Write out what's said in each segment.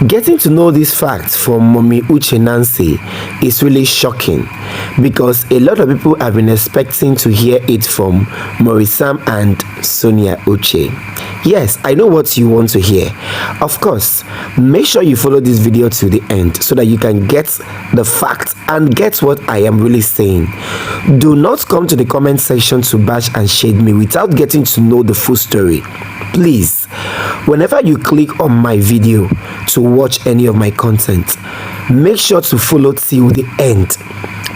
Getting to know these facts from Mommy Uche Nancy is really shocking because a lot of people have been expecting to hear it from MAURICE and SONIA Uche. Yes, I know what you want to hear. Of course, make sure you follow this video to the end so that you can get the facts and get what I am really saying. Do not come to the comment section to bash and shade me without getting to know the full story. Please, whenever you click on my video to watch any of my content, make sure to follow till the end,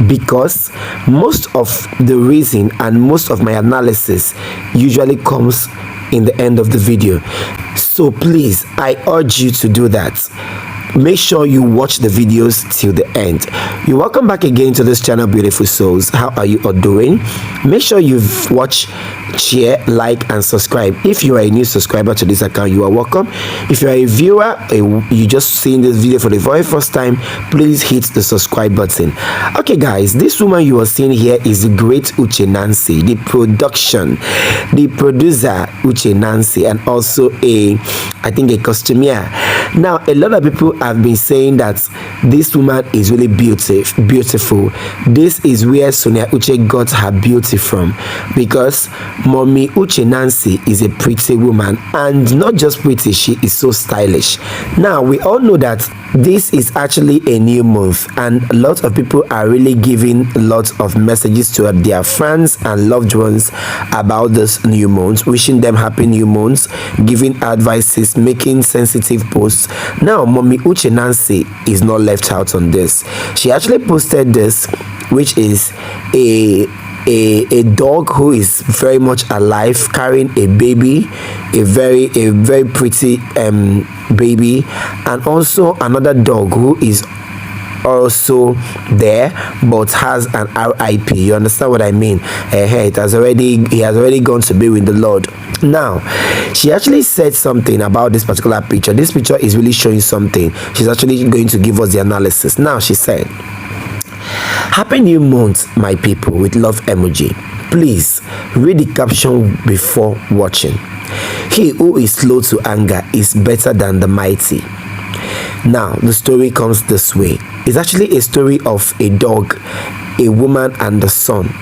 because most of the reason and most of my analysis usually comes in the end of the video. So please, I urge you to do that. Make sure you watch the videos till the end. You're welcome back again to this channel, beautiful souls. How are you all doing? Make sure you've watched, share, like and subscribe. If you are a new subscriber to this account, you are welcome. If you are a viewer, you just seen this video for the very first time, please hit the subscribe button. Okay guys, this woman you are seeing here is the great Uche Nancy, the producer Uche Nancy, and also I think a costumier. Now a lot of people have been saying that this woman is really beautiful. This is where Sonia Uche got her beauty from, because Mommy Uche Nancy is a pretty woman, and not just pretty, she is so stylish. Now we all know that this is actually a new month, and a lot of people are really giving lots of messages to their friends and loved ones about this new month, wishing them happy new months, giving advices, making sensitive posts. Now Mommy Uche Nancy is not left out on this. She actually posted this, which is a dog who is very much alive, carrying a baby, a very pretty baby, and also another dog who is also there but has an RIP. You understand what I mean? He has already gone to be with the Lord. Now she actually said something about this particular picture. This picture is really showing something. She's actually going to give us the analysis. Now she said, "Happy new month, my people," with love emoji. Please read the caption before watching. "He who is slow to anger is better than the mighty." Now the story comes this way. It's actually a story of a dog, a woman and the son.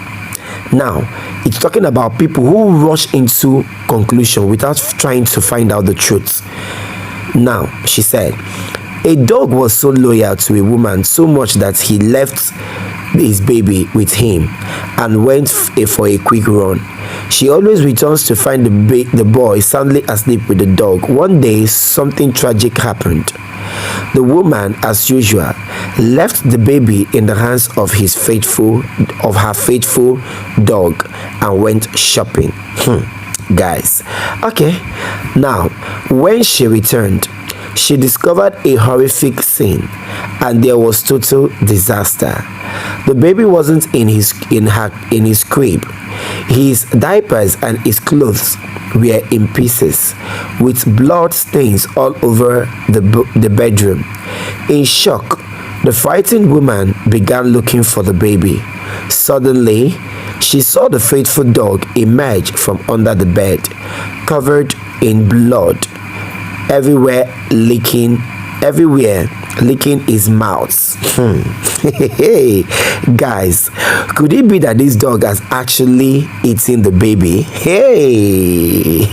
Now it's talking about people who rush into conclusion without trying to find out the truth. Now she said, "A dog was so loyal to a woman, so much that he left his baby with him and went for a quick run. She always returns to find the boy soundly asleep with the dog. One day something tragic happened. The woman, as usual, left the baby in the hands of her faithful dog and went shopping." Guys, okay. Now when she returned, she discovered a horrific scene, and there was total disaster. The baby wasn't in his crib. His diapers and his clothes were in pieces, with blood stains all over the bedroom. In shock, the frightened woman began looking for the baby. Suddenly, she saw the faithful dog emerge from under the bed, covered in blood, everywhere licking his mouth. Hey guys, could it be that this dog has actually eaten the baby? Hey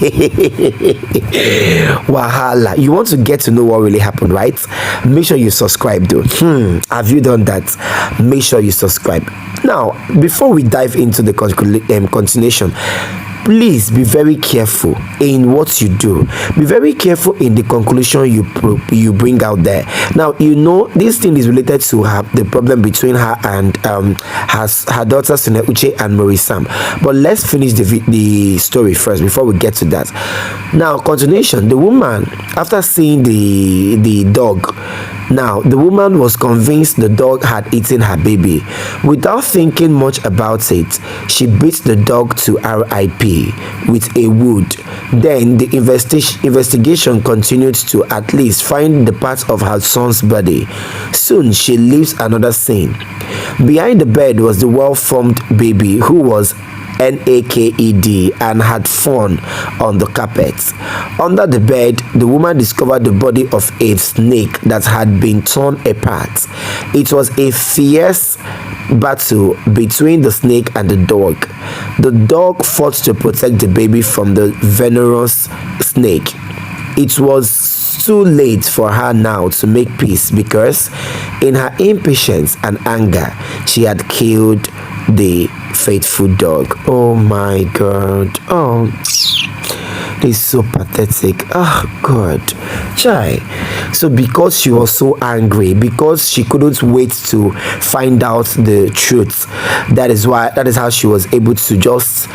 wahala. You want to get to know what really happened, right? Make sure you subscribe though. Have you done that? Make sure you subscribe. Now before we dive into the continuation, please be very careful in what you do. Be very careful in the conclusion you bring out there. Now you know this thing is related to the problem between her and her daughter Sonia Uche and MAURICE. But let's finish the story first before we get to that. Now continuation. The woman, after seeing the dog, now the woman was convinced the dog had eaten her baby. Without thinking much about it, she beat the dog to RIP with a wood. Then the investigation continued to at least find the part of her son's body. Soon she leaves another scene. Behind the bed was the well-formed baby who was naked, and had fun on the carpet. Under the bed, the woman discovered the body of a snake that had been torn apart. It was a fierce battle between the snake and the dog. The dog fought to protect the baby from the venomous snake. It was too late for her now to make peace because, in her impatience and anger, she had killed the faithful dog. Oh my God. Oh, it's so pathetic. Oh God. Chai. So because she was so angry, because she couldn't wait to find out the truth, that is how she was able to just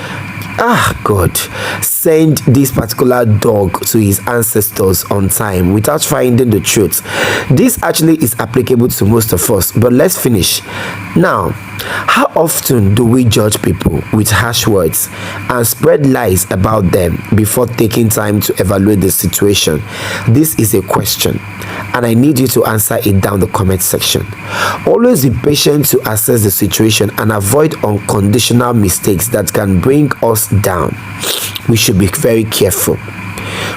God, send this particular dog to his ancestors on time without finding the truth. This actually is applicable to most of us, but let's finish. Now, how often do we judge people with harsh words and spread lies about them before taking time to evaluate the situation? This is a question, and I need you to answer it down the comment section. Always be patient to assess the situation and avoid unconditional mistakes that can bring us down. We should be very careful.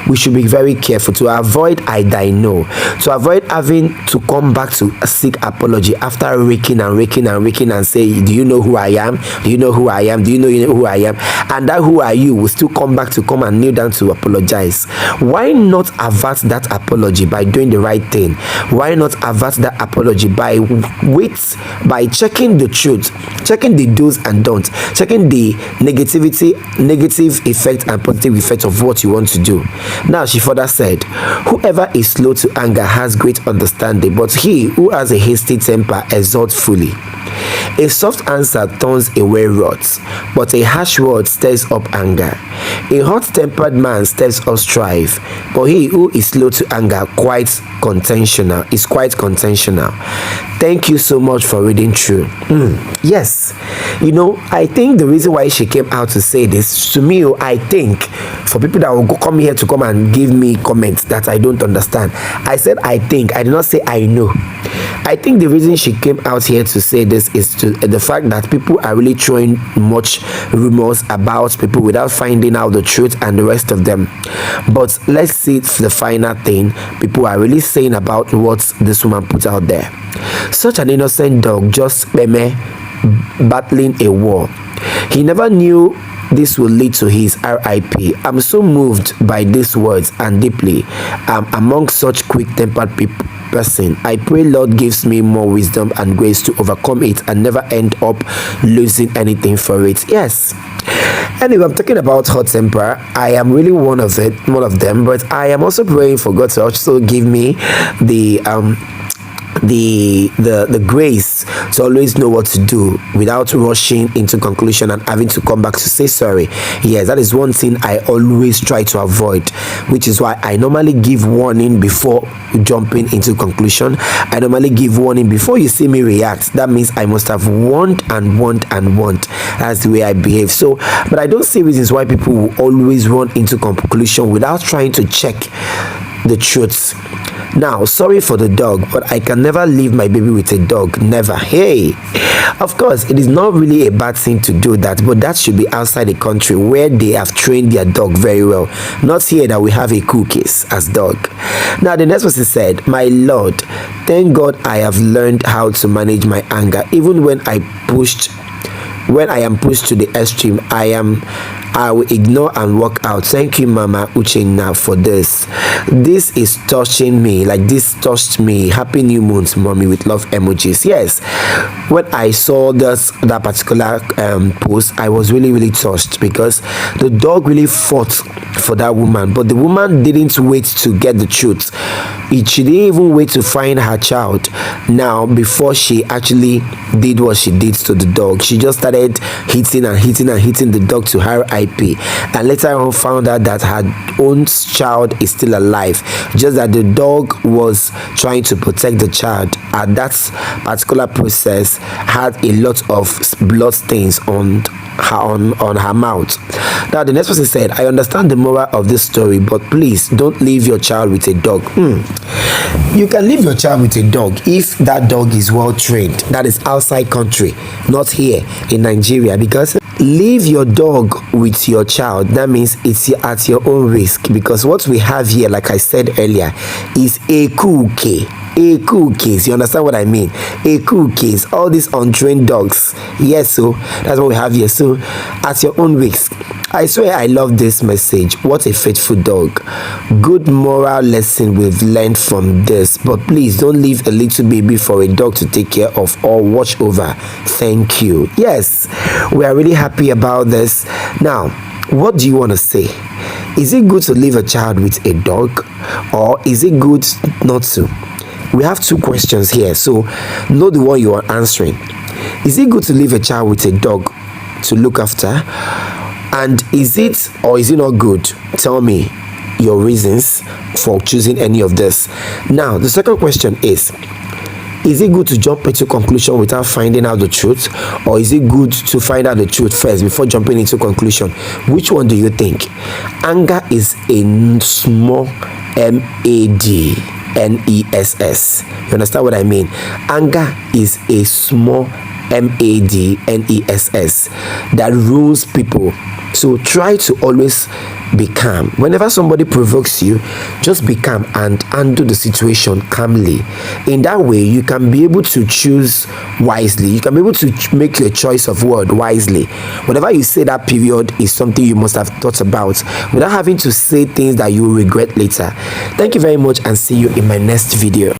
We should be very careful to avoid to avoid having to come back to seek apology after raking and say, do you know who I am? Do you know who I am? Do you know who I am? And that who are you will still come back to come and kneel down to apologize. Why not avert that apology by doing the right thing? Why not avert that apology by checking the truth, checking the do's and don'ts, checking the negative effect and positive effect of what you want to do? Now she further said, whoever is slow to anger has great understanding, but he who has a hasty temper exalts fully. A soft answer turns away wrath, but a harsh word stirs up anger. A hot-tempered man stirs up strife, but he who is slow to anger is quite contentional. Thank you so much for reading through. Yes, I think the reason why she came out to say this, to me, I think for people that will come here to come and give me comments that I don't understand, I said I think, I did not say I know. I think the reason she came out here to say this is the fact that people are really throwing much rumors about people without finding out the truth and the rest of them. But let's see the final thing people are really saying about what this woman put out there. Such an innocent dog, just battling a war. He never knew this will lead to his RIP. I'm so moved by these words and deeply among such quick-tempered person. I pray Lord gives me more wisdom and grace to overcome it and never end up losing anything for it. Yes. Anyway, I'm talking about hot temper. I am really one of them, but I am also praying for God to also give me the grace to always know what to do without rushing into conclusion and having to come back to say sorry. Yes, that is one thing I always try to avoid, which is why I normally give warning before jumping into conclusion. I normally give warning before you see me react. That means I must have warned. That's the way I behave. So, but I don't see reasons why people will always run into conclusion without trying to check the truths. Now, sorry for the dog, but I can never leave my baby with a dog. Never. Hey, of course, it is not really a bad thing to do that, but that should be outside the country where they have trained their dog very well. Not here that we have a cookies as dog. Now, the next person said, my Lord, thank God I have learned how to manage my anger. Even when I am pushed to the extreme, I will ignore and walk out. Thank you, Mama UCHE'S, for this. This is touching me. Like, this touched me. Happy new month, Mommy, with love emojis. Yes, when I saw that particular post, I was really, really touched because the dog really fought for that woman, but the woman didn't wait to get the truth. She didn't even wait to find her child now before she actually did what she did to the dog. She just started hitting the dog to her IP, and later on found out that her own child is still alive, just that the dog was trying to protect the child. And that particular process had a lot of blood stains on her mouth. Now the next person said, I understand the moral of this story, but please don't leave your child with a dog. You can leave your child with a dog if that dog is well trained. That is outside country, not here in Nigeria, because Leave your dog with your child. That means it's at your own risk, because what we have here, like I said earlier, is a cool case. A cool case. You understand what I mean? A cool case. All these untrained dogs. Yes, so that's what we have here. So at your own risk. I swear I love this message. What a faithful dog. Good moral lesson we've learned from this. But please don't leave a little baby for a dog to take care of or watch over. Thank you. Yes, we are really happy about this. Now, what do you want to say? Is it good to leave a child with a dog, or is it good not to? We have two questions here, so know the one you are answering. Is it good to leave a child with a dog to look after? And is it or is it not good? Tell me your reasons for choosing any of this. Now, the second question is it good to jump into conclusion without finding out the truth, or is it good to find out the truth first before jumping into conclusion? Which one do you think? Anger is a small MADNESS. You understand what I mean? Anger is a small MADNESS that rules people. So try to always be calm. Whenever somebody provokes you, just be calm and handle the situation calmly. In that way, you can be able to choose wisely. You can be able to make your choice of word wisely. Whatever you say that period is something you must have thought about without having to say things that you will regret later. Thank you very much, and see you in my next video.